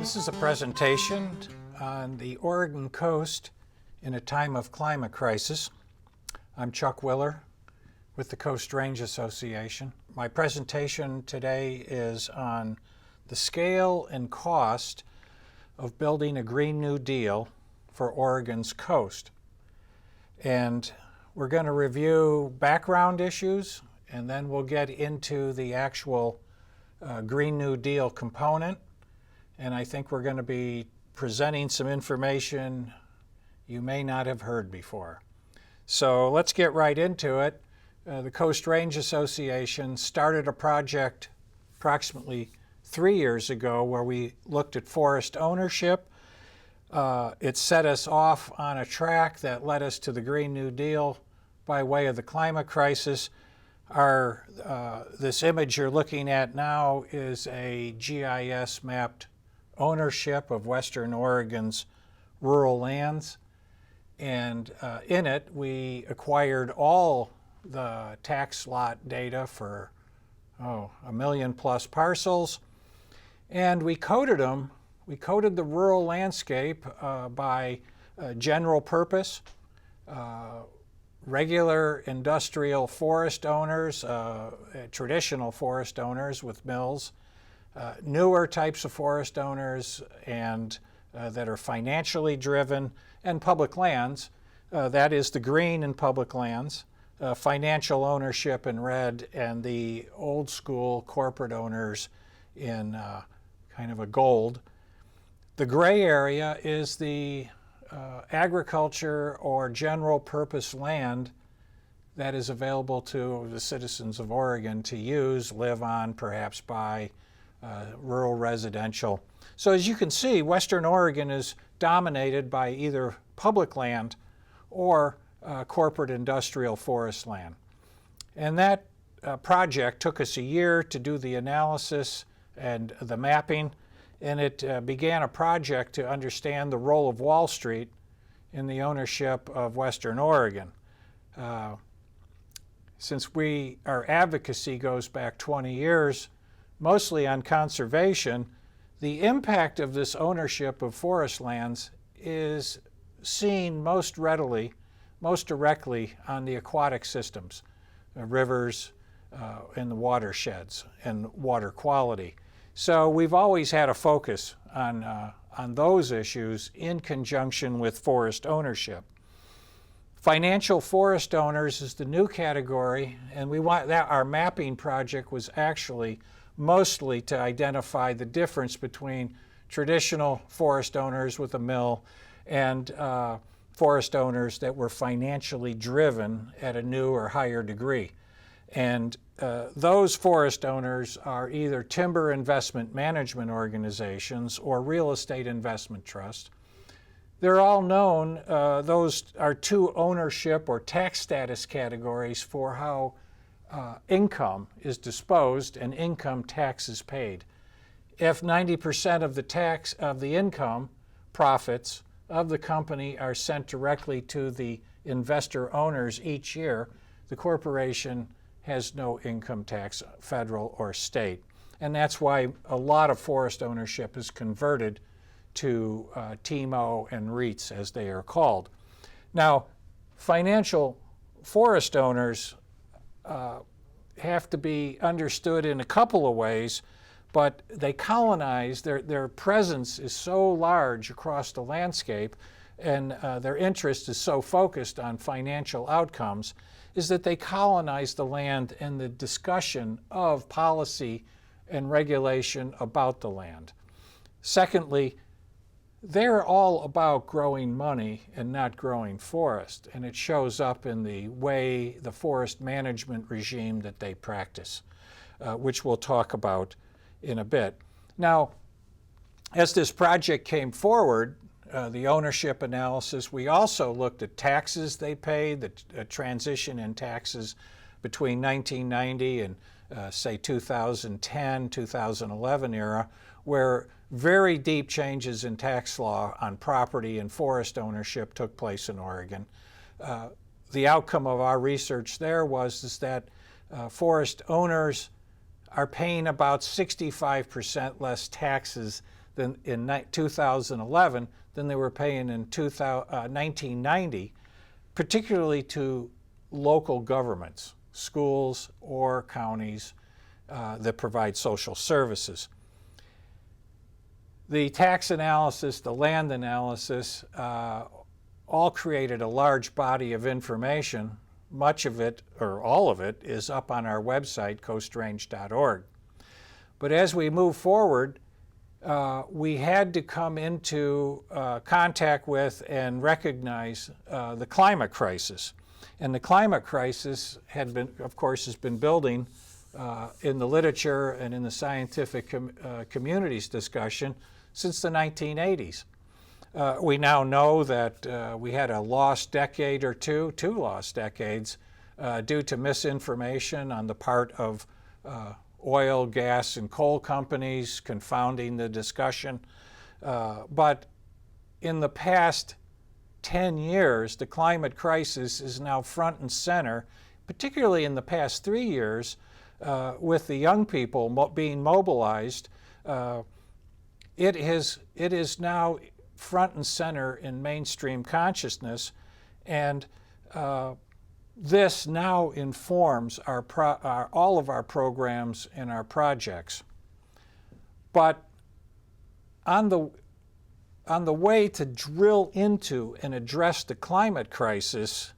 This is a presentation on the Oregon coast in a time of climate crisis. I'm Chuck Willer with the Coast Range Association. My presentation today is on the scale and cost of building a Green New Deal for Oregon's coast. And we're going to review background issues, and then we'll get into the actual Green New Deal component. And I think we're going to be presenting some information you may not have heard before. So let's get right into it. The Coast Range Association started a project approximately 3 years ago where we looked at forest ownership. It set us off on a track that led us to the Green New Deal by way of the climate crisis. This image you're looking at now is a GIS mapped ownership of Western Oregon's rural lands. And in it, we acquired all the tax lot data for 1 million plus parcels. And we coded them. We coded the rural landscape by general purpose, regular industrial forest owners, traditional forest owners with mills, newer types of forest owners and that are financially driven, and public lands. That is the green in public lands, financial ownership in red, and the old school corporate owners in kind of a gold. The gray area is the agriculture or general purpose land that is available to the citizens of Oregon to use, live on, perhaps buy, rural residential. So as you can see, Western Oregon is dominated by either public land or corporate industrial forest land. And that project took us a year to do the analysis and the mapping, and it began a project to understand the role of Wall Street in the ownership of Western Oregon. Since our advocacy goes back 20 years, mostly on conservation, the impact of this ownership of forest lands is seen most readily, most directly on the aquatic systems, rivers, and the watersheds, and water quality. So we've always had a focus on those issues in conjunction with forest ownership. Financial forest owners is the new category, and we want that. Our mapping project was actually mostly to identify the difference between traditional forest owners with a mill and forest owners that were financially driven at a new or higher degree. And those forest owners are either timber investment management organizations or real estate investment trusts. They're all known, those are two ownership or tax status categories for how income is disposed and income tax is paid. If 90% of the income profits of the company are sent directly to the investor owners each year, the corporation has no income tax, federal or state. And that's why a lot of forest ownership is converted to TIMO and REITs, as they are called. Now, financial forest owners have to be understood in a couple of ways, but they colonize, their presence is so large across the landscape, and their interest is so focused on financial outcomes, is that they colonize the land and the discussion of policy and regulation about the land. Secondly, they're all about growing money and not growing forest, and it shows up in the way, the forest management regime that they practice, which we'll talk about in a bit. Now, as this project came forward, the ownership analysis, we also looked at taxes they paid, the transition in taxes between 1990 and say 2010, 2011 era, where very deep changes in tax law on property and forest ownership took place in Oregon. The outcome of our research there was that forest owners are paying about 65% less taxes in 2011 than they were paying in 1990, particularly to local governments, schools or counties that provide social services. The tax analysis, the land analysis, all created a large body of information. Much of it, or all of it, is up on our website, coastrange.org. But as we move forward, we had to come into contact with and recognize the climate crisis. And the climate crisis had been, of course, has been building in the literature and in the scientific community's discussion since the 1980s. We now know that we had a lost decade or two lost decades, due to misinformation on the part of oil, gas, and coal companies confounding the discussion. But in the past 10 years, the climate crisis is now front and center, particularly in the past 3 years, with the young people being mobilized. It is now front and center in mainstream consciousness, and this now informs all of our programs and our projects. But on the way to drill into and address the climate crisis,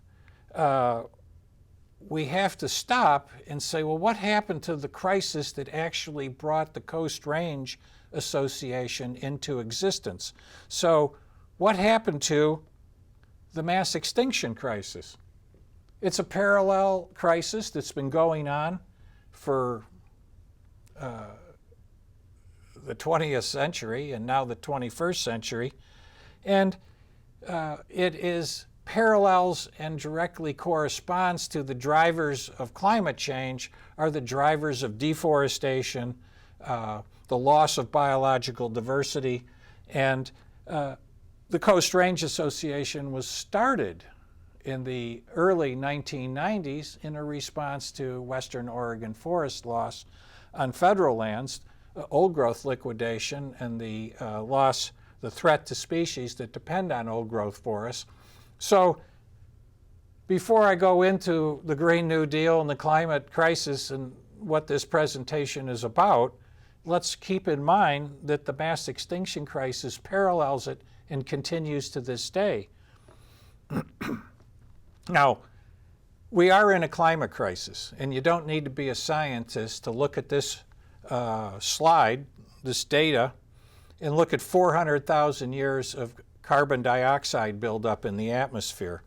we have to stop and say, well, what happened to the crisis that actually brought the Coast Range Association into existence? So what happened to the mass extinction crisis? It's a parallel crisis that's been going on for the 20th century and now the 21st century. And it is parallels and directly corresponds to the drivers of climate change are the drivers of deforestation, the loss of biological diversity, and the Coast Range Association was started in the early 1990s in a response to Western Oregon forest loss on federal lands, old growth liquidation, and the threat to species that depend on old growth forests. So before I go into the Green New Deal and the climate crisis and what this presentation is about, let's keep in mind that the mass extinction crisis parallels it and continues to this day. Now, we are in a climate crisis, and you don't need to be a scientist to look at this slide, this data, and look at 400,000 years of carbon dioxide buildup in the atmosphere.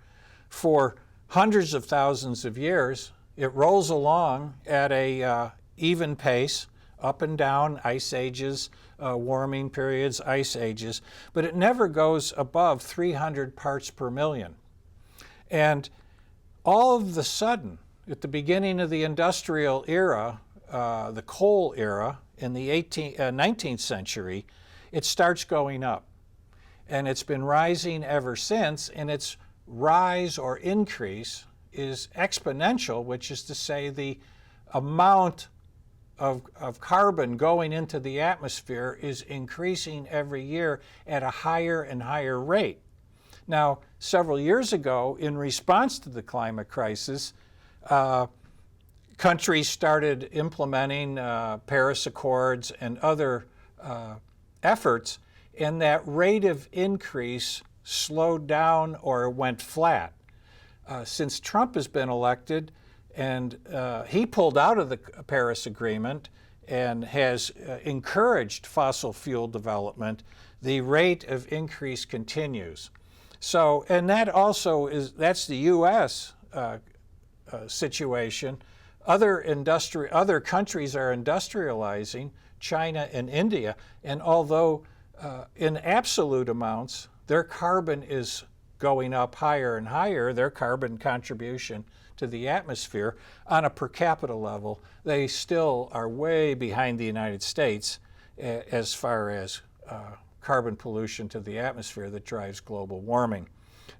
For hundreds of thousands of years, it rolls along at a even pace, up and down, ice ages, warming periods, ice ages, but it never goes above 300 parts per million. And all of a sudden, at the beginning of the industrial era, the coal era in the 19th century, it starts going up. And it's been rising ever since, and its rise or increase is exponential, which is to say the amount of carbon going into the atmosphere is increasing every year at a higher and higher rate. Now, several years ago, in response to the climate crisis, countries started implementing Paris Accords and other efforts, and that rate of increase slowed down or went flat. Since Trump has been elected, and he pulled out of the Paris Agreement and has encouraged fossil fuel development, the rate of increase continues. So, and that also that's the U.S. Situation. Other countries are industrializing, China and India, and although in absolute amounts, their carbon is going up higher and higher, their carbon contribution to the atmosphere, on a per capita level, they still are way behind the United States as far as carbon pollution to the atmosphere that drives global warming.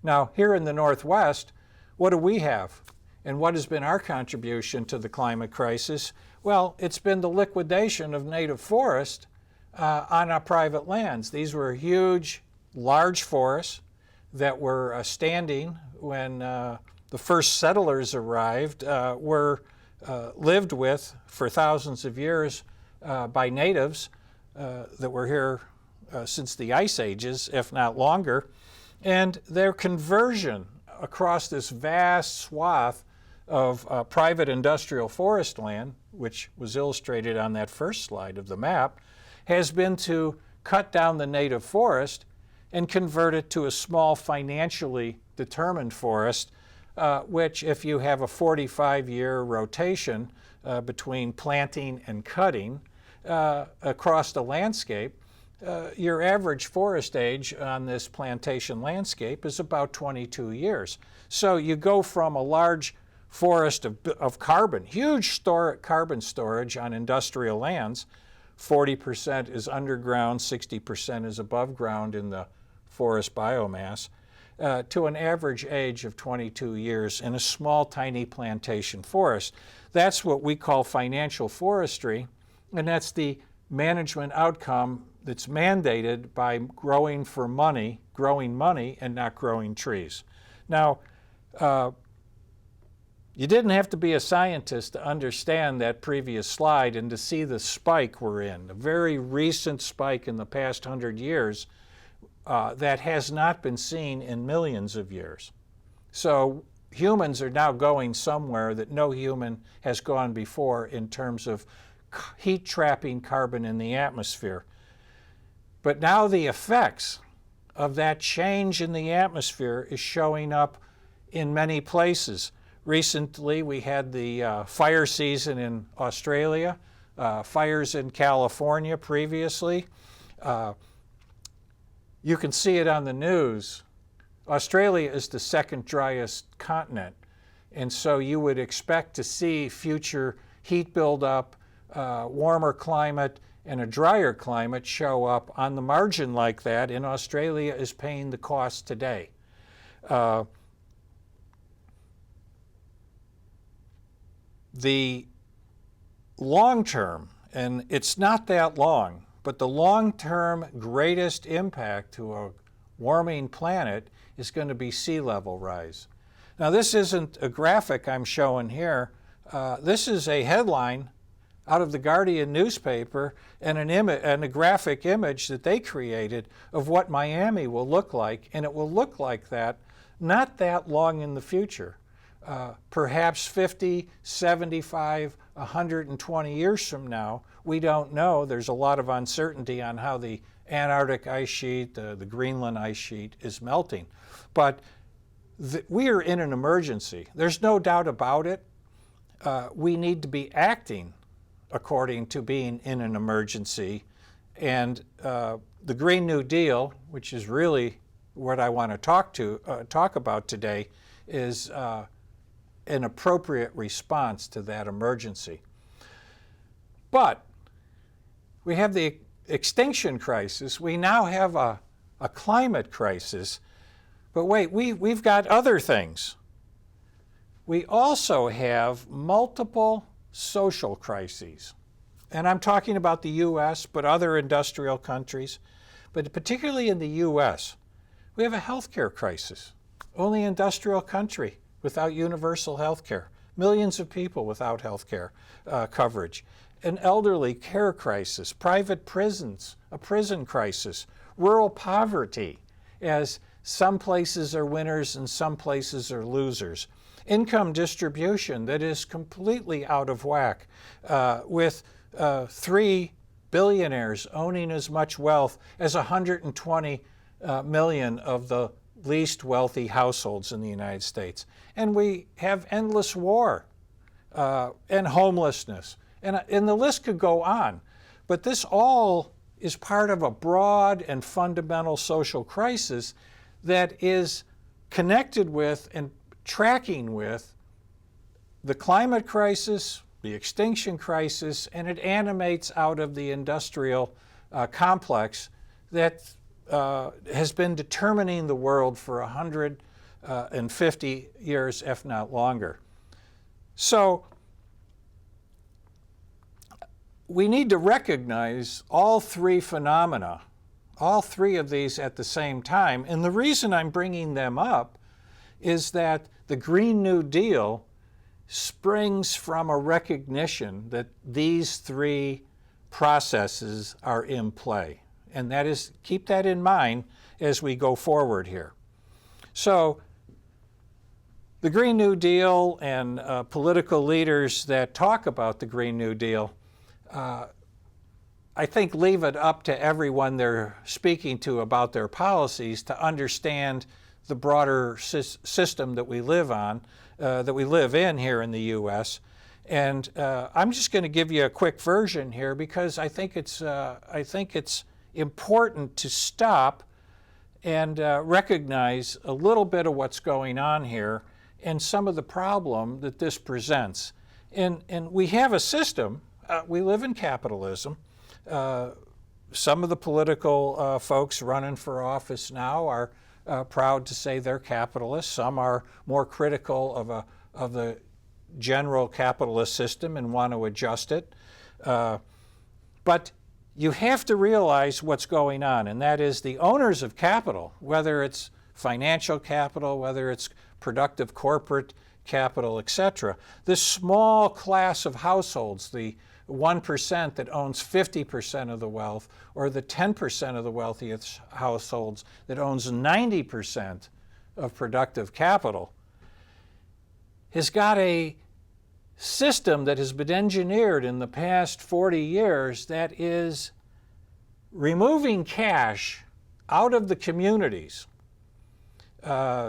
Now, here in the Northwest, what do we have? And what has been our contribution to the climate crisis? Well, it's been the liquidation of native forest on our private lands. These were huge, large forests that were standing when the first settlers arrived, were lived with for thousands of years by natives that were here since the ice ages, if not longer. And their conversion across this vast swath of private industrial forest land, which was illustrated on that first slide of the map, has been to cut down the native forest and convert it to a small financially determined forest, which, if you have a 45-year rotation between planting and cutting across the landscape, your average forest age on this plantation landscape is about 22 years. So you go from a large forest of carbon, huge carbon storage on industrial lands. 40% is underground, 60% is above ground in the forest biomass, to an average age of 22 years in a small, tiny plantation forest. That's what we call financial forestry, and that's the management outcome that's mandated by growing money and not growing trees. Now, you didn't have to be a scientist to understand that previous slide and to see the spike we're in, a very recent spike in the past 100 years that has not been seen in millions of years. So humans are now going somewhere that no human has gone before in terms of heat trapping carbon in the atmosphere. But now the effects of that change in the atmosphere is showing up in many places. Recently, we had the fire season in Australia, fires in California previously. You can see it on the news. Australia is the second driest continent, and so you would expect to see future heat buildup, warmer climate, and a drier climate show up on the margin like that, and Australia is paying the cost today. The long term, and it's not that long, but the long-term greatest impact to a warming planet is going to be sea level rise. Now, this isn't a graphic I'm showing here. This is a headline out of the Guardian newspaper and a graphic image that they created of what Miami will look like, and it will look like that not that long in the future. Perhaps 50, 75, 120 years from now. We don't know. There's a lot of uncertainty on how the Antarctic ice sheet, the Greenland ice sheet is melting. But we are in an emergency. There's no doubt about it. We need to be acting according to being in an emergency. And the Green New Deal, which is really what I want to talk about today, is an appropriate response to that emergency. But we have the extinction crisis. We now have a climate crisis. But wait, we've got other things. We also have multiple social crises. And I'm talking about the U.S., but other industrial countries. But particularly in the U.S., we have a healthcare crisis. Only industrial country without universal health care, millions of people without health care coverage, an elderly care crisis, private prisons, a prison crisis, rural poverty, as some places are winners and some places are losers, income distribution that is completely out of whack, with 3 billionaires owning as much wealth as 120 million of the least wealthy households in the United States. And we have endless war and homelessness. And the list could go on. But this all is part of a broad and fundamental social crisis that is connected with and tracking with the climate crisis, the extinction crisis, and it animates out of the industrial complex that has been determining the world for 150 years, if not longer. So we need to recognize all three phenomena, all three of these at the same time. And the reason I'm bringing them up is that the Green New Deal springs from a recognition that these three processes are in play. And that is, keep that in mind as we go forward here. So the Green New Deal and political leaders that talk about the Green New Deal, I think leave it up to everyone they're speaking to about their policies to understand the broader system that we live on, that we live in here in the U.S. And I'm just going to give you a quick version here because I think it's important to stop and recognize a little bit of what's going on here and some of the problem that this presents. And we have a system. We live in capitalism. Some of the political folks running for office now are proud to say they're capitalists. Some are more critical of the general capitalist system and want to adjust it. But you have to realize what's going on, and that is the owners of capital, whether it's financial capital, whether it's productive corporate capital, etc. This small class of households, the 1% that owns 50% of the wealth, or the 10% of the wealthiest households that owns 90% of productive capital, has got a system that has been engineered in the past 40 years that is removing cash out of the communities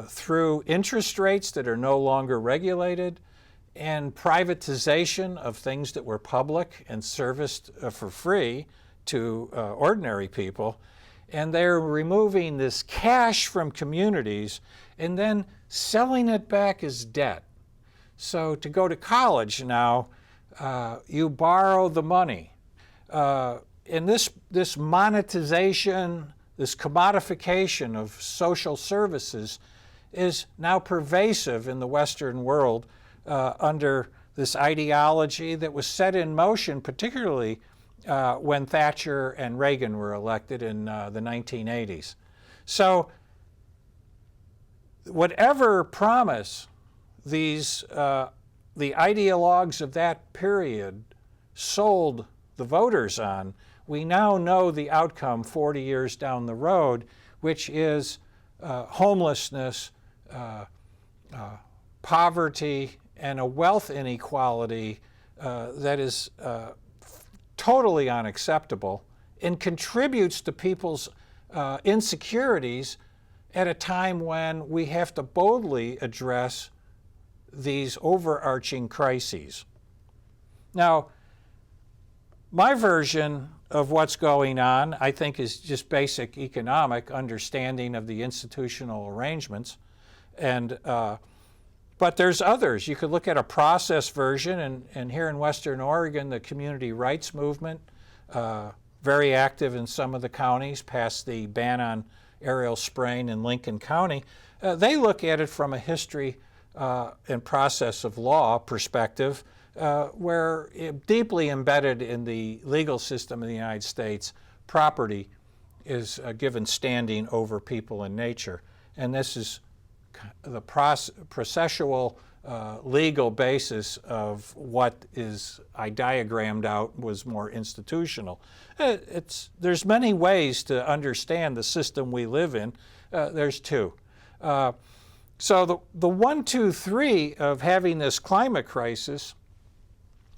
through interest rates that are no longer regulated and privatization of things that were public and serviced for free to ordinary people. And they're removing this cash from communities and then selling it back as debt. So to go to college now, you borrow the money. And this monetization, this commodification of social services is now pervasive in the Western world under this ideology that was set in motion, particularly when Thatcher and Reagan were elected in the 1980s. So whatever promise these the ideologues of that period sold the voters on, we now know the outcome 40 years down the road, which is homelessness, poverty, and a wealth inequality that is totally unacceptable and contributes to people's insecurities at a time when we have to boldly address these overarching crises. Now, my version of what's going on, I think, is just basic economic understanding of the institutional arrangements. And but there's others. You could look at a process version, and here in Western Oregon, the community rights movement, very active in some of the counties, passed the ban on aerial spraying in Lincoln County. They look at it from a history and process of law perspective, where deeply embedded in the legal system of the United States, property is given standing over people and nature. And this is the processual legal basis of what I diagrammed out was more institutional. There's many ways to understand the system we live in. There's two. So the 1, 2, 3 of having this climate crisis,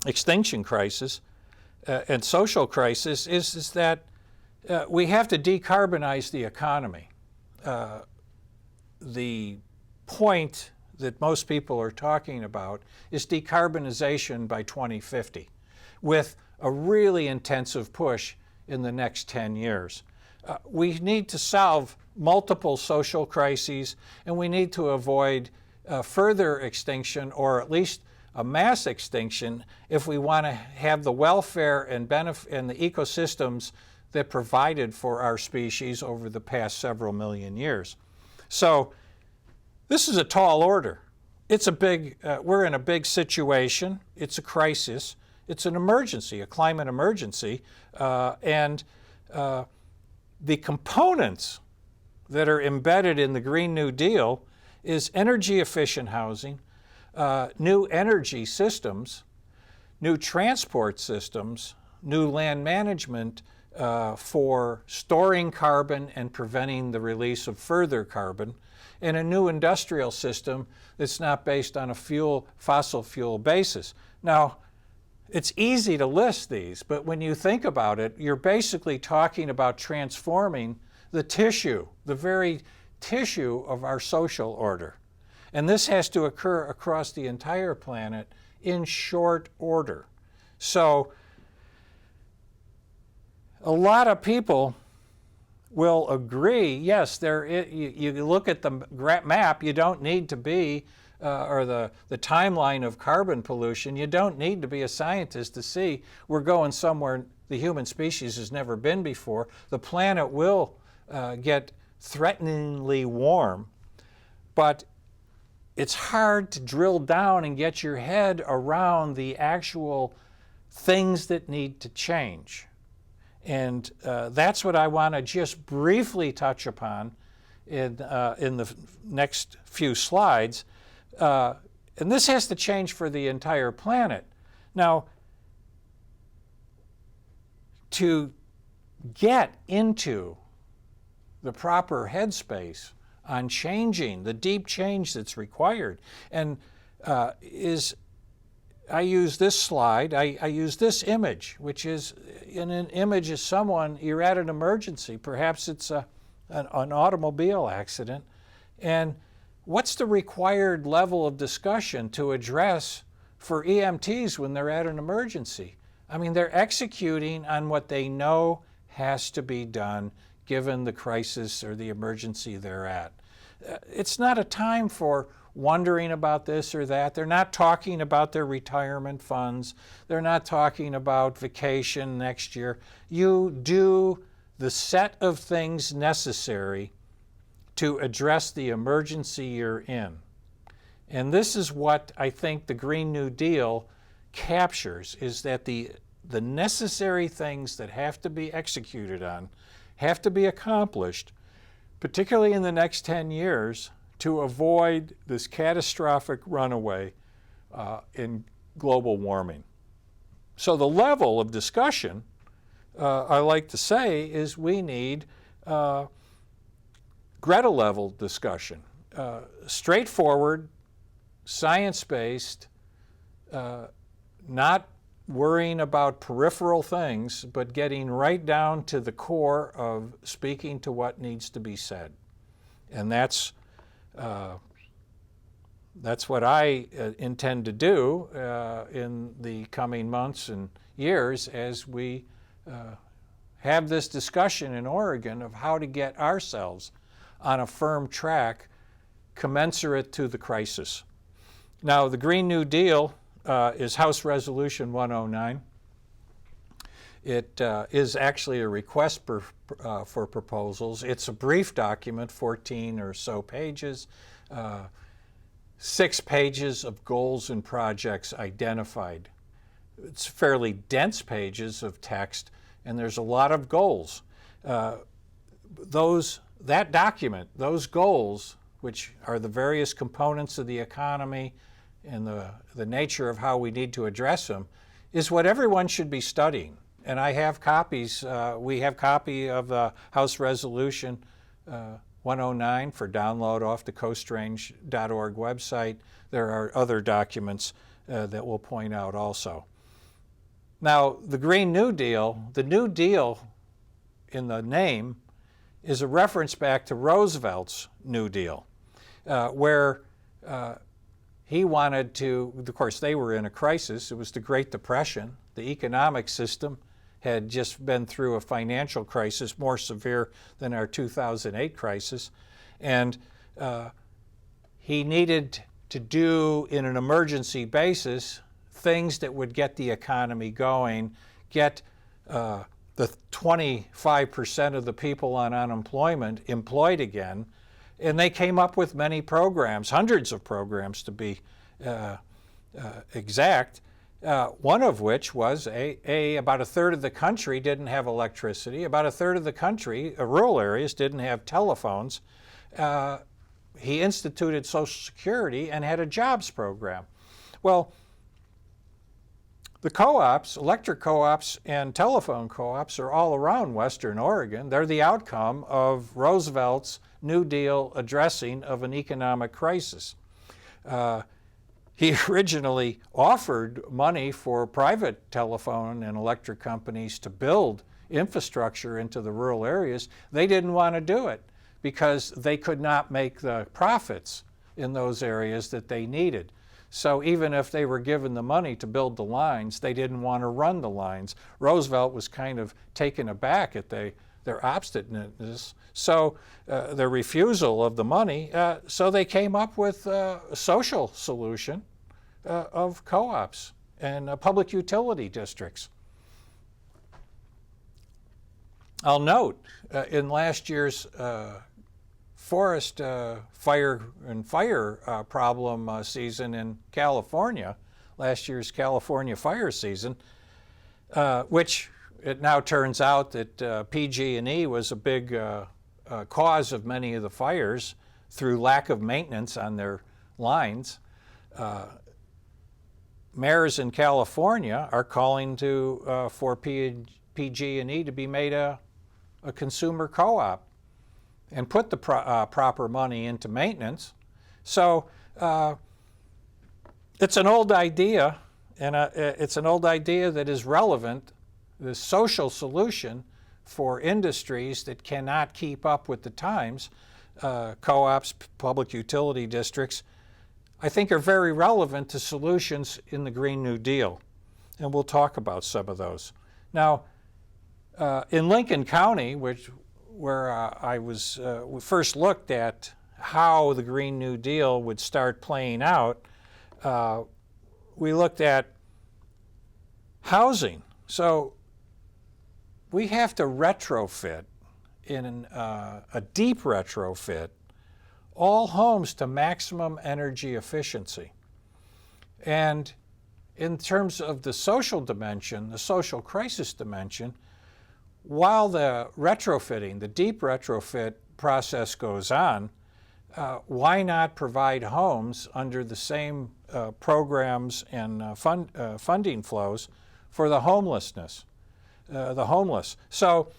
extinction crisis, and social crisis is that we have to decarbonize the economy. The point that most people are talking about is decarbonization by 2050, with a really intensive push in the next 10 years. We need to solve multiple social crises, and we need to avoid further extinction, or at least a mass extinction, if we want to have the welfare and benefit and the ecosystems that provided for our species over the past several million years. So this is a tall order. It's a big, we're in a big situation. It's a crisis. It's an emergency, a climate emergency, and the components that are embedded in the Green New Deal is energy efficient housing, new energy systems, new transport systems, new land management for storing carbon and preventing the release of further carbon, and a new industrial system that's not based on a fossil fuel basis. Now, it's easy to list these, but when you think about it, you're basically talking about transforming the tissue, the very tissue of our social order. And this has to occur across the entire planet in short order. So a lot of people will agree, yes, you look at the map, you don't need to be, or the timeline of carbon pollution, you don't need to be a scientist to see we're going somewhere the human species has never been before. The planet will get threateningly warm, but it's hard to drill down and get your head around the actual things that need to change. And that's what I want to just briefly touch upon in the next few slides. And this has to change for the entire planet. Now, to get into the proper headspace on changing, the deep change that's required, and I use this slide, I use this image, which is in an image of someone, you're at an emergency, perhaps it's an automobile accident, and what's the required level of discussion to address for EMTs when they're at an emergency? I mean, they're executing on what they know has to be done given the crisis or the emergency they're at. It's not a time for wondering about this or that. They're not talking about their retirement funds. They're not talking about vacation next year. You do the set of things necessary to address the emergency you're in. And this is what I think the Green New Deal captures, is that the necessary things that have to be executed on have to be accomplished, particularly in the next 10 years, to avoid this catastrophic runaway in global warming. So the level of discussion, I like to say, is we need Greta-level discussion, straightforward, science-based, not worrying about peripheral things, but getting right down to the core of speaking to what needs to be said. And that's what I intend to do in the coming months and years as we have this discussion in Oregon of how to get ourselves on a firm track commensurate to the crisis. Now, the Green New Deal is House Resolution 109. It is actually a request for proposals. It's a brief document, 14 or so pages, 6 pages of goals and projects identified. It's fairly dense pages of text, and there's a lot of goals. That document, those goals, which are the various components of the economy and the nature of how we need to address them, is what everyone should be studying. And I have copies, we have copy of the House Resolution 109 for download off the coastrange.org website. There are other documents that we'll point out also. Now, the Green New Deal, the New Deal in the name is a reference back to Roosevelt's New Deal, where he wanted to, of course, they were in a crisis. It was the Great Depression. The economic system had just been through a financial crisis more severe than our 2008 crisis. And he needed to do, in an emergency basis, things that would get the economy going, get the 25% of the people on unemployment employed again. And they came up with many programs, hundreds of programs to be exact. One of which was about a third of the country didn't have electricity. About a third of the country, rural areas, didn't have telephones. He instituted Social Security and had a jobs program. Well, the co-ops, electric co-ops and telephone co-ops are all around Western Oregon. They're the outcome of Roosevelt's New Deal addressing of an economic crisis. He originally offered money for private telephone and electric companies to build infrastructure into the rural areas. They didn't want to do it because they could not make the profits in those areas that they needed. So even if they were given the money to build the lines, they didn't want to run the lines. Roosevelt was kind of taken aback at their obstinateness, so their refusal of the money. So they came up with a social solution of co-ops and public utility districts. I'll note in last year's forest fire problem season in California, last year's California fire season, which it now turns out that PG&E was a big cause of many of the fires through lack of maintenance on their lines. Mayors in California are calling for PG&E to be made a consumer co-op and put the proper money into maintenance. So it's an old idea, and it's an old idea that is relevant, the social solution for industries that cannot keep up with the times. Co-ops, public utility districts, I think are very relevant to solutions in the Green New Deal. And we'll talk about some of those. Now, in Lincoln County, where I was first looked at how the Green New Deal would start playing out, we looked at housing. So we have to retrofit in a deep retrofit all homes to maximum energy efficiency. And in terms of the social dimension, the social crisis dimension, while the retrofitting, the deep retrofit process goes on, why not provide homes under the same programs and funding flows for the homeless? So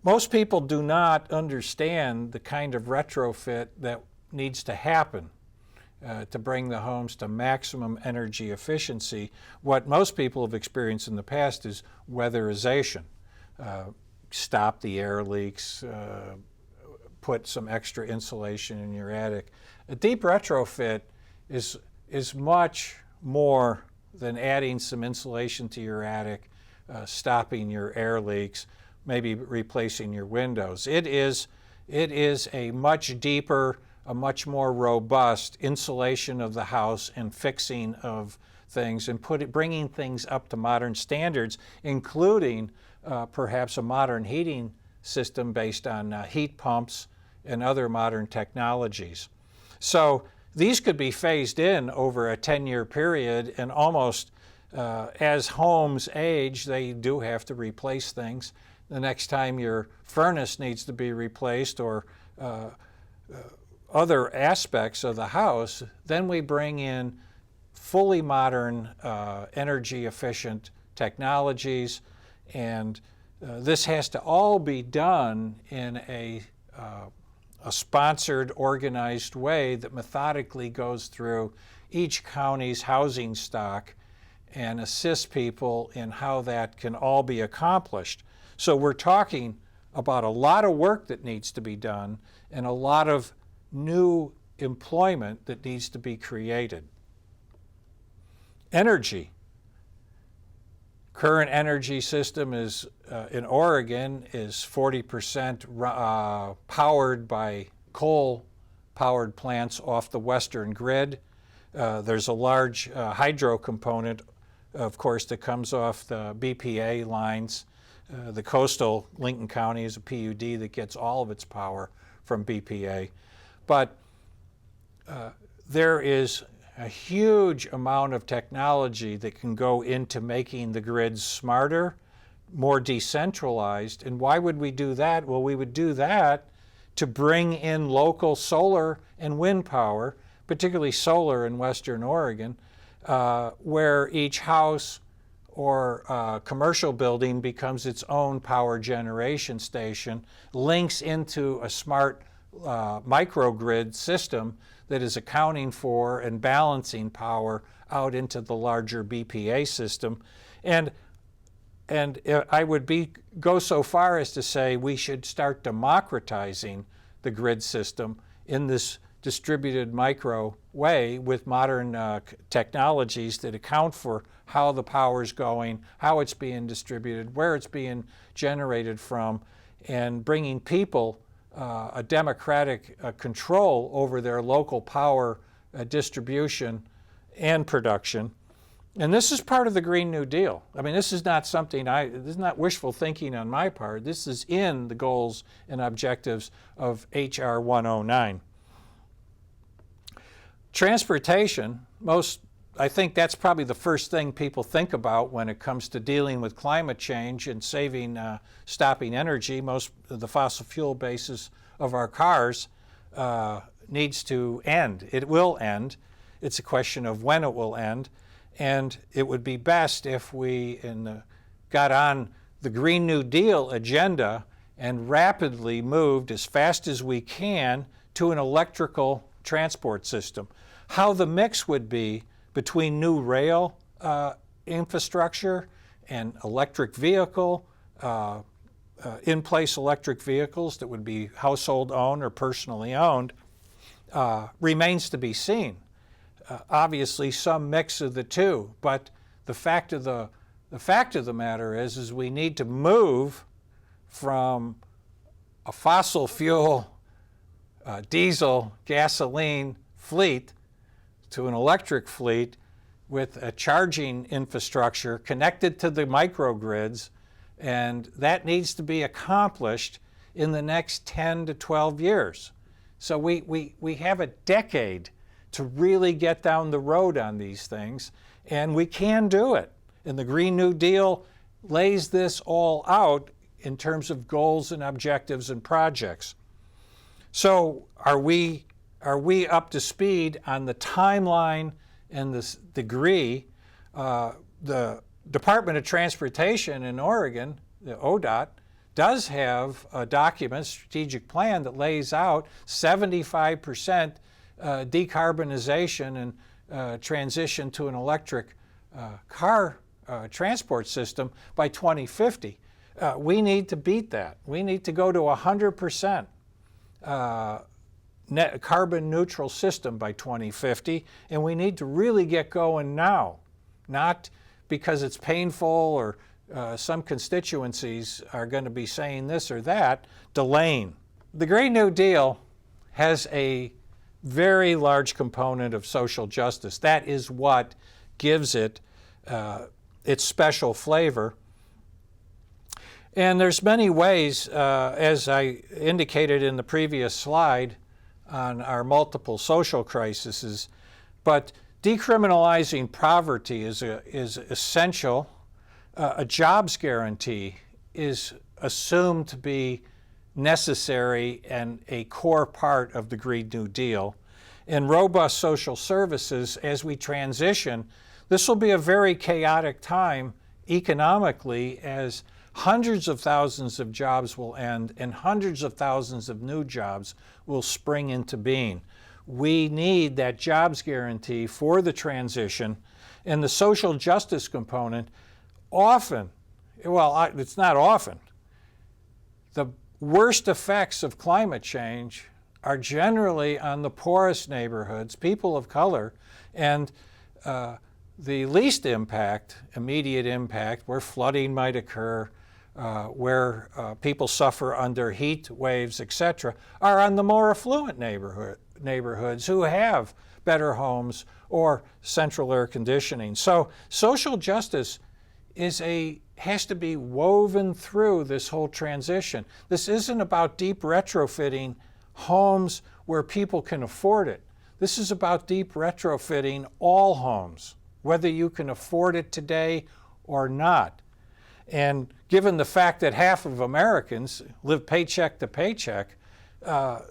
most people do not understand the kind of retrofit that needs to happen to bring the homes to maximum energy efficiency. What most people have experienced in the past is weatherization. Stop the air leaks, put some extra insulation in your attic. A deep retrofit is much more than adding some insulation to your attic, stopping your air leaks, maybe replacing your windows. It is a much deeper, a much more robust insulation of the house and fixing of things and bringing things up to modern standards, including perhaps a modern heating system based on heat pumps and other modern technologies. So these could be phased in over a 10-year period, and almost as homes age, they do have to replace things. The next time your furnace needs to be replaced or other aspects of the house, then we bring in fully modern energy efficient technologies, and this has to all be done in a sponsored, organized way that methodically goes through each county's housing stock and assists people in how that can all be accomplished. So we're talking about a lot of work that needs to be done and a lot of new employment that needs to be created. Energy. Current energy system is in Oregon is 40% powered by coal-powered plants off the western grid. There's a large hydro component, of course, that comes off the BPA lines. The coastal Lincoln County is a PUD that gets all of its power from BPA. But there is a huge amount of technology that can go into making the grids smarter, more decentralized. And why would we do that? Well, we would do that to bring in local solar and wind power, particularly solar in Western Oregon, where each house or commercial building becomes its own power generation station, links into a smart microgrid system that is accounting for and balancing power out into the larger BPA system. And I would go so far as to say we should start democratizing the grid system in this distributed micro way with modern technologies that account for how the power is going, how it's being distributed, where it's being generated from, and bringing people a democratic control over their local power distribution and production. And this is part of the Green New Deal. I mean, this is not something this is not wishful thinking on my part. This is in the goals and objectives of H.R. 109. Transportation, I think that's probably the first thing people think about when it comes to dealing with climate change and stopping energy. Most of the fossil fuel basis of our cars needs to end. It will end. It's a question of when it will end. And it would be best if we got on the Green New Deal agenda and rapidly moved as fast as we can to an electrical transport system. How the mix would be between new rail infrastructure and electric vehicle, in-place electric vehicles that would be household owned or personally owned, remains to be seen. Obviously some mix of the two, but the fact of the matter is we need to move from a fossil fuel diesel gasoline fleet to an electric fleet with a charging infrastructure connected to the microgrids, and that needs to be accomplished in the next 10 to 12 years. So we have a decade to really get down the road on these things, and we can do it. And the Green New Deal lays this all out in terms of goals and objectives and projects. So are we up to speed on the timeline and the degree? The Department of Transportation in Oregon, the ODOT, does have a document, strategic plan, that lays out 75% decarbonization and transition to an electric car transport system by 2050. We need to beat that. We need to go to 100% net carbon neutral system by 2050, and we need to really get going now, not because it's painful or some constituencies are going to be saying this or that, delaying. The Green New Deal has a very large component of social justice. That is what gives it its special flavor. And there's many ways, as I indicated in the previous slide, on our multiple social crises, but decriminalizing poverty is essential. A jobs guarantee is assumed to be necessary and a core part of the Green New Deal. And robust social services as we transition. This will be a very chaotic time economically, as hundreds of thousands of jobs will end and hundreds of thousands of new jobs will spring into being. We need that jobs guarantee for the transition, and the social justice component often, it's not often, the worst effects of climate change are generally on the poorest neighborhoods, people of color, and the least immediate impact, where flooding might occur, where people suffer under heat waves, etc., are on the more affluent neighborhoods who have better homes or central air conditioning. So social justice has to be woven through this whole transition. This isn't about deep retrofitting homes where people can afford it. This is about deep retrofitting all homes, whether you can afford it today or not. And given the fact that half of Americans live paycheck to paycheck,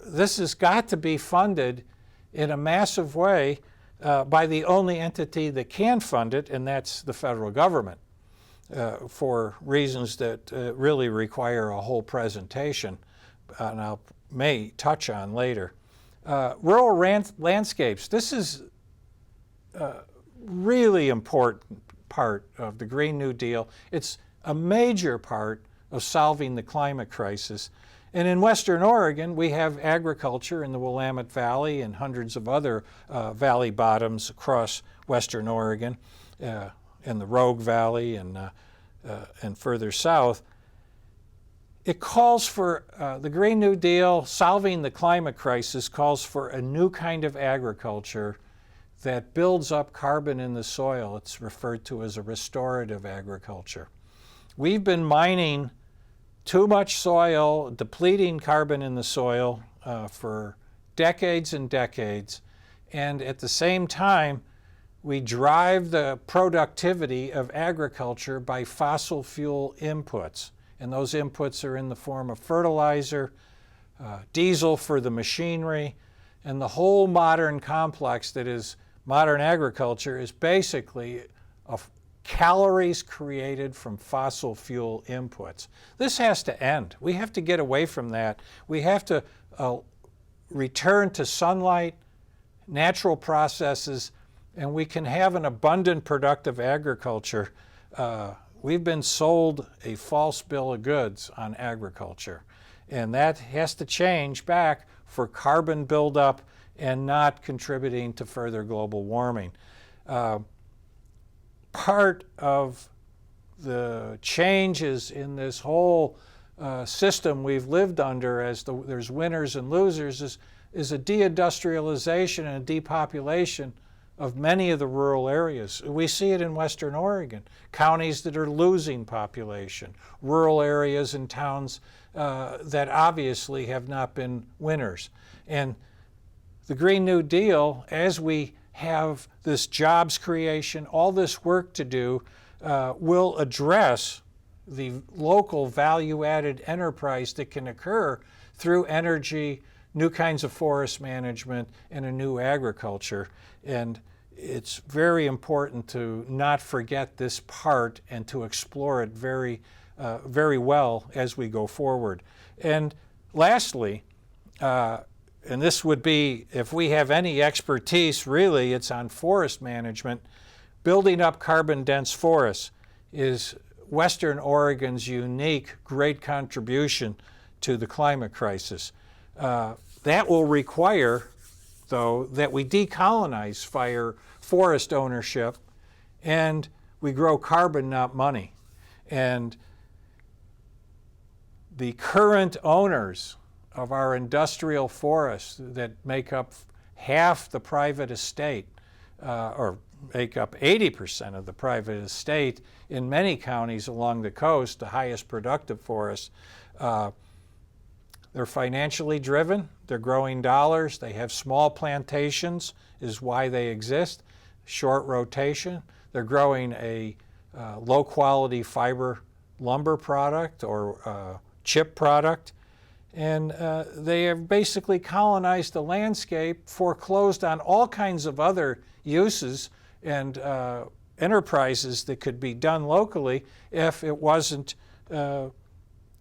this has got to be funded in a massive way by the only entity that can fund it, and that's the federal government, for reasons that really require a whole presentation, and I may touch on later. Rural landscapes. This is a really important part of the Green New Deal. It's a major part of solving the climate crisis. And in Western Oregon, we have agriculture in the Willamette Valley and hundreds of other valley bottoms across Western Oregon, in the Rogue Valley and further south. It calls for, the Green New Deal, solving the climate crisis, calls for a new kind of agriculture that builds up carbon in the soil. It's referred to as a restorative agriculture. We've been mining too much soil, depleting carbon in the soil for decades and decades, and at the same time, we drive the productivity of agriculture by fossil fuel inputs. And those inputs are in the form of fertilizer, diesel for the machinery, and the whole modern complex that is modern agriculture is basically calories created from fossil fuel inputs. This has to end. We have to get away from that. We have to return to sunlight, natural processes, and we can have an abundant, productive agriculture. We've been sold a false bill of goods on agriculture, and that has to change back for carbon buildup and not contributing to further global warming. Part of the changes in this whole system we've lived under, as there's winners and losers, is a deindustrialization and a depopulation of many of the rural areas. We see it in Western Oregon, counties that are losing population, rural areas and towns that obviously have not been winners. And the Green New Deal, as we have this jobs creation, all this work to do, will address the local value-added enterprise that can occur through energy, new kinds of forest management, and a new agriculture. And it's very important to not forget this part and to explore it very, very well as we go forward. And lastly, and this would be, if we have any expertise, really, it's on forest management. Building up carbon-dense forests is Western Oregon's unique, great contribution to the climate crisis. That will require, though, that we decolonize forest ownership and we grow carbon, not money. And the current owners of our industrial forests that make up half the private estate, or make up 80% of the private estate in many counties along the coast, the highest productive forests, they're financially driven, they're growing dollars, they have small plantations is why they exist, short rotation, they're growing a low quality fiber lumber product or chip product, and they have basically colonized the landscape, foreclosed on all kinds of other uses and enterprises that could be done locally if it wasn't,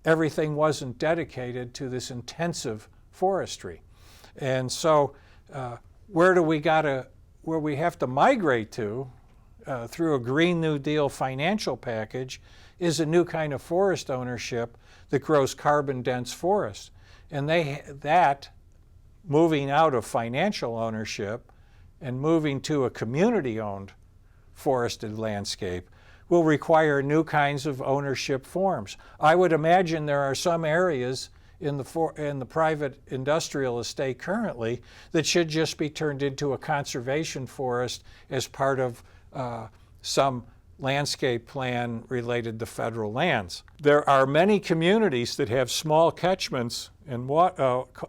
everything wasn't dedicated to this intensive forestry. And so where we have to migrate to through a Green New Deal financial package is a new kind of forest ownership that grows carbon-dense forests. And that moving out of financial ownership and moving to a community-owned forested landscape will require new kinds of ownership forms. I would imagine there are some areas in the private industrial estate currently that should just be turned into a conservation forest as part of some landscape plan related to federal lands. There are many communities that have small catchments and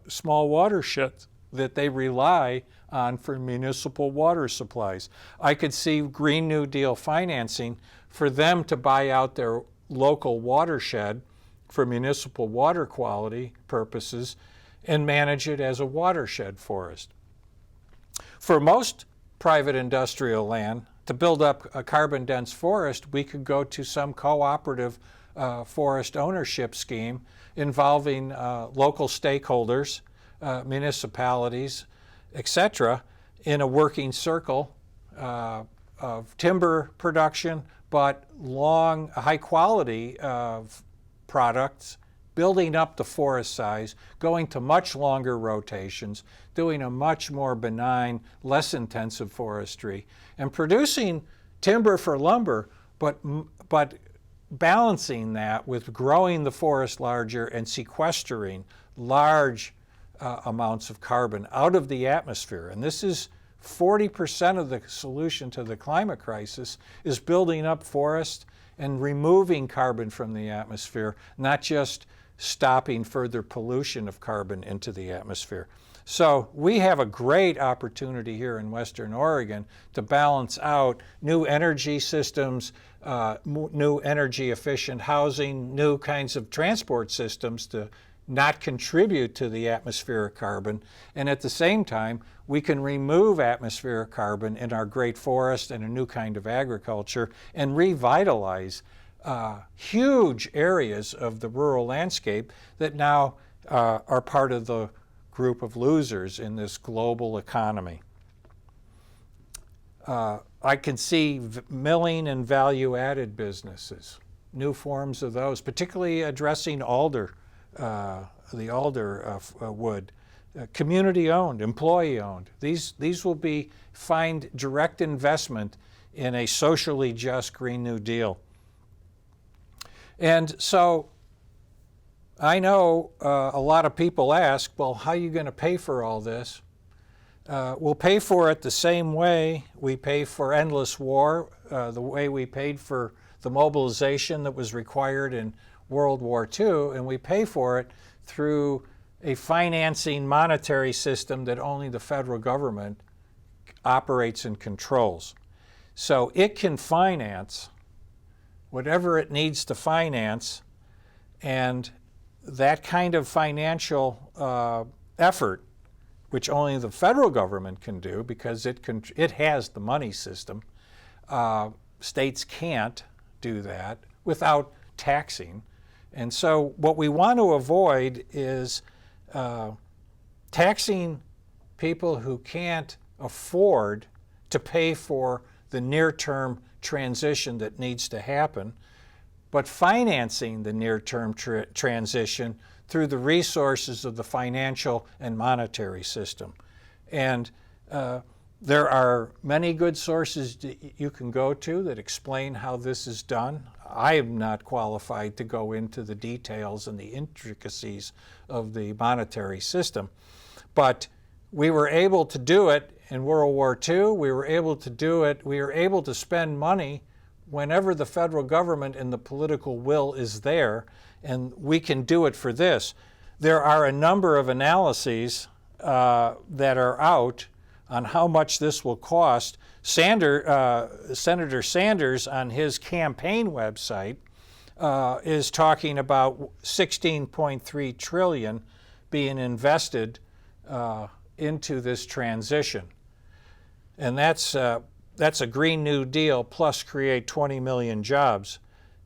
small watersheds that they rely on for municipal water supplies. I could see Green New Deal financing for them to buy out their local watershed for municipal water quality purposes and manage it as a watershed forest. For most private industrial land, to build up a carbon-dense forest, we could go to some cooperative forest ownership scheme involving local stakeholders, municipalities, etc., in a working circle of timber production, but long, high quality of products, building up the forest size, going to much longer rotations, doing a much more benign, less intensive forestry, and producing timber for lumber, but balancing that with growing the forest larger and sequestering large amounts of carbon out of the atmosphere. And this is 40% of the solution to the climate crisis, is building up forests and removing carbon from the atmosphere, not just stopping further pollution of carbon into the atmosphere. So we have a great opportunity here in Western Oregon to balance out new energy systems, new energy efficient housing, new kinds of transport systems to not contribute to the atmospheric carbon. And at the same time, we can remove atmospheric carbon in our great forest and a new kind of agriculture and revitalize huge areas of the rural landscape that now are part of the group of losers in this global economy. I can see milling and value-added businesses, new forms of those, particularly addressing alder, the alder wood, community-owned, employee-owned. These will find direct investment in a socially just Green New Deal. And so I know a lot of people ask, well, how are you going to pay for all this? We'll pay for it the same way we pay for endless war, the way we paid for the mobilization that was required in World War II, and we pay for it through a financing monetary system that only the federal government operates and controls. So it can finance whatever it needs to finance, and that kind of financial effort, which only the federal government can do because it has the money system. States can't do that without taxing. And so what we want to avoid is taxing people who can't afford to pay for the near-term transition that needs to happen, but financing the near-term transition through the resources of the financial and monetary system. And there are many good sources you can go to that explain how this is done. I am not qualified to go into the details and the intricacies of the monetary system, but we were able to do it in World War II. We were able to do it. We were able to spend money whenever the federal government and the political will is there, and we can do it for this. There are a number of analyses that are out on how much this will cost. Senator Sanders on his campaign website is talking about $16.3 trillion being invested into this transition. And that's a Green New Deal plus create 20 million jobs.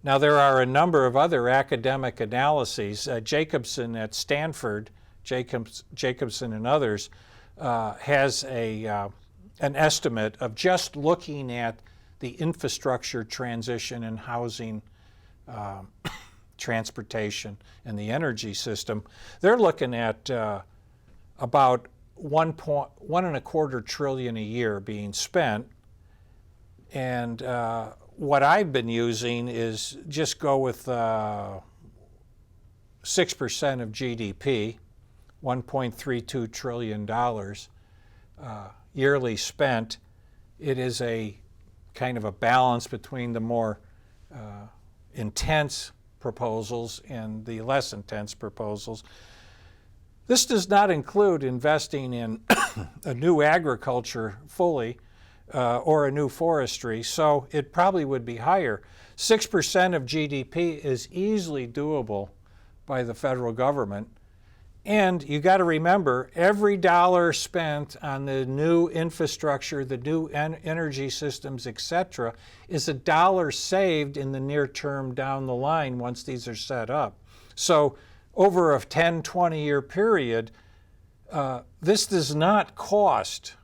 Now there are a number of other academic analyses. Jacobson at Stanford, Jacobson and others, has an estimate of just looking at the infrastructure transition and housing, transportation, and the energy system. They're looking at about $1.25 trillion a year being spent. And what I've been using is just go with 6% of GDP, $1.32 trillion yearly spent. It is a kind of a balance between the more intense proposals and the less intense proposals. This does not include investing in a new agriculture fully or a new forestry, so it probably would be higher. 6% of GDP is easily doable by the federal government. And you got to remember, every dollar spent on the new infrastructure, the new energy systems, etc., is a dollar saved in the near term down the line once these are set up. So over a 10, 20-year period, this does not cost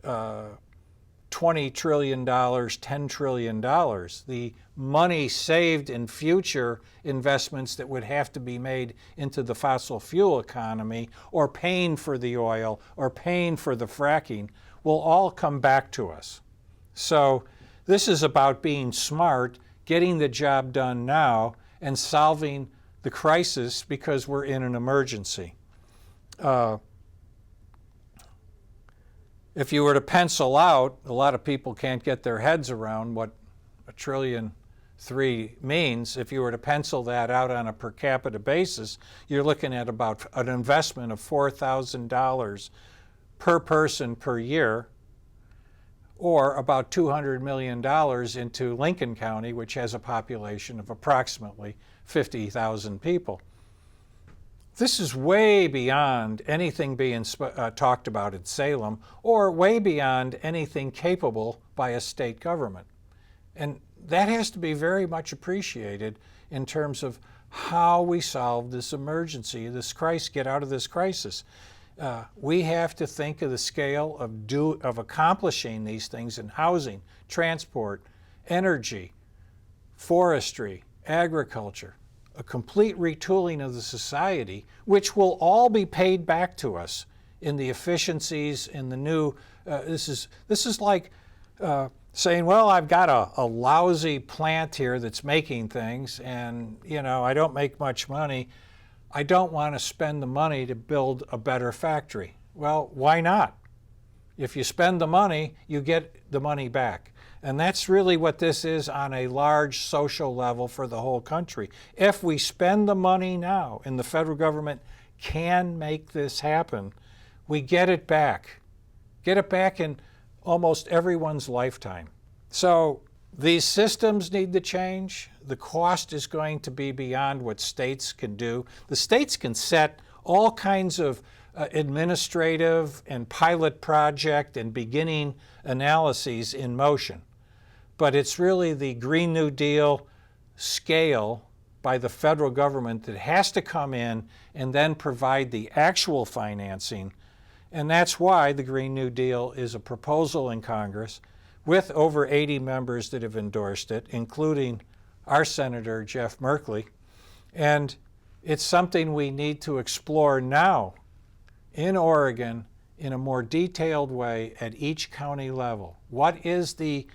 $20 trillion, $10 trillion. The money saved in future investments that would have to be made into the fossil fuel economy, or paying for the oil, or paying for the fracking, will all come back to us. So this is about being smart, getting the job done now, and solving the crisis because we're in an emergency. If you were to pencil out, a lot of people can't get their heads around what $1.3 trillion means. If you were to pencil that out on a per capita basis, you're looking at about an investment of $4,000 per person per year, or about $200 million into Lincoln County, which has a population of approximately 50,000 people. This is way beyond anything being talked about in Salem, or way beyond anything capable by a state government. And that has to be very much appreciated in terms of how we solve this emergency, this crisis, get out of this crisis. We have to think of the scale of accomplishing these things in housing, transport, energy, forestry, agriculture, a complete retooling of the society, which will all be paid back to us in the efficiencies, in the new, this is like saying, well, I've got a lousy plant here that's making things, and I don't make much money. I don't want to spend the money to build a better factory. Well, why not? If you spend the money, you get the money back. And that's really what this is on a large social level for the whole country. If we spend the money now, and the federal government can make this happen, we get it back. Get it back in almost everyone's lifetime. So these systems need to change. The cost is going to be beyond what states can do. The states can set all kinds of administrative and pilot project and beginning analyses in motion. But it's really the Green New Deal scale by the federal government that has to come in and then provide the actual financing. And that's why the Green New Deal is a proposal in Congress with over 80 members that have endorsed it, including our Senator Jeff Merkley. And it's something we need to explore now in Oregon in a more detailed way at each county level. What is the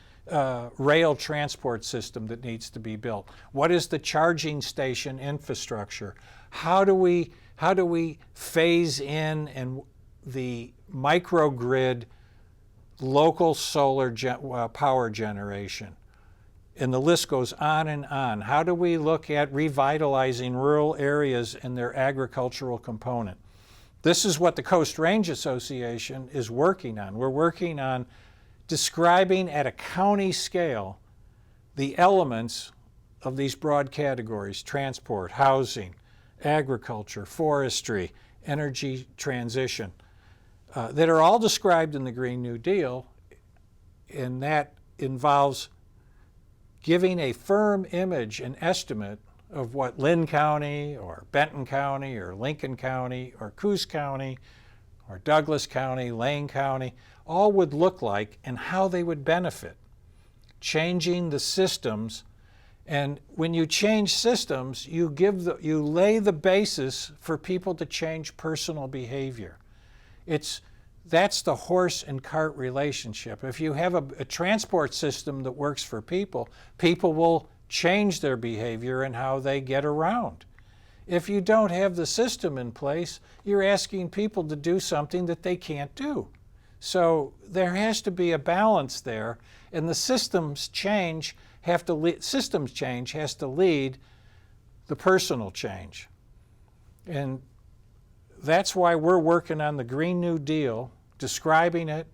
rail transport system that needs to be built? What is the charging station infrastructure? How do we phase in and the microgrid local solar power generation? And the list goes on and on. How do we look at revitalizing rural areas and their agricultural component? This is what the Coast Range Association is working on. We're working on describing at a county scale the elements of these broad categories: transport, housing, agriculture, forestry, energy transition, that are all described in the Green New Deal, and that involves giving a firm image and estimate of what Lynn County or Benton County or Lincoln County or Coos County or Douglas County, Lane County, all would look like and how they would benefit. Changing the systems, and when you change systems, you lay the basis for people to change personal behavior. That's the horse and cart relationship. If you have a transport system that works for people, people will change their behavior and how they get around. If you don't have the system in place, you're asking people to do something that they can't do. So there has to be a balance there, and the systems change has to lead the personal change. And that's why we're working on the Green New Deal, describing it,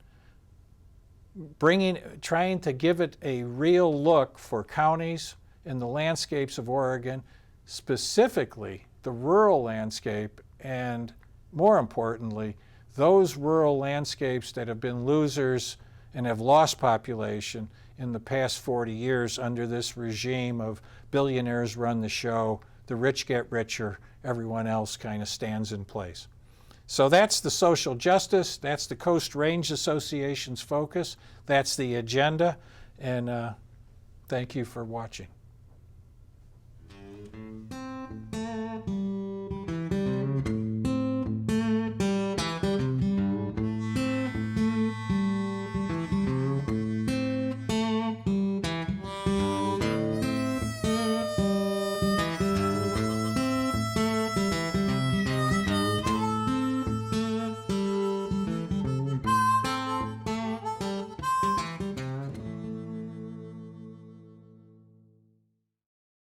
trying to give it a real look for counties and the landscapes of Oregon, specifically the rural landscape, and more importantly, those rural landscapes that have been losers and have lost population in the past 40 years under this regime of billionaires run the show, the rich get richer, everyone else kind of stands in place. So that's the social justice, that's the Coast Range Association's focus, that's the agenda, and thank you for watching.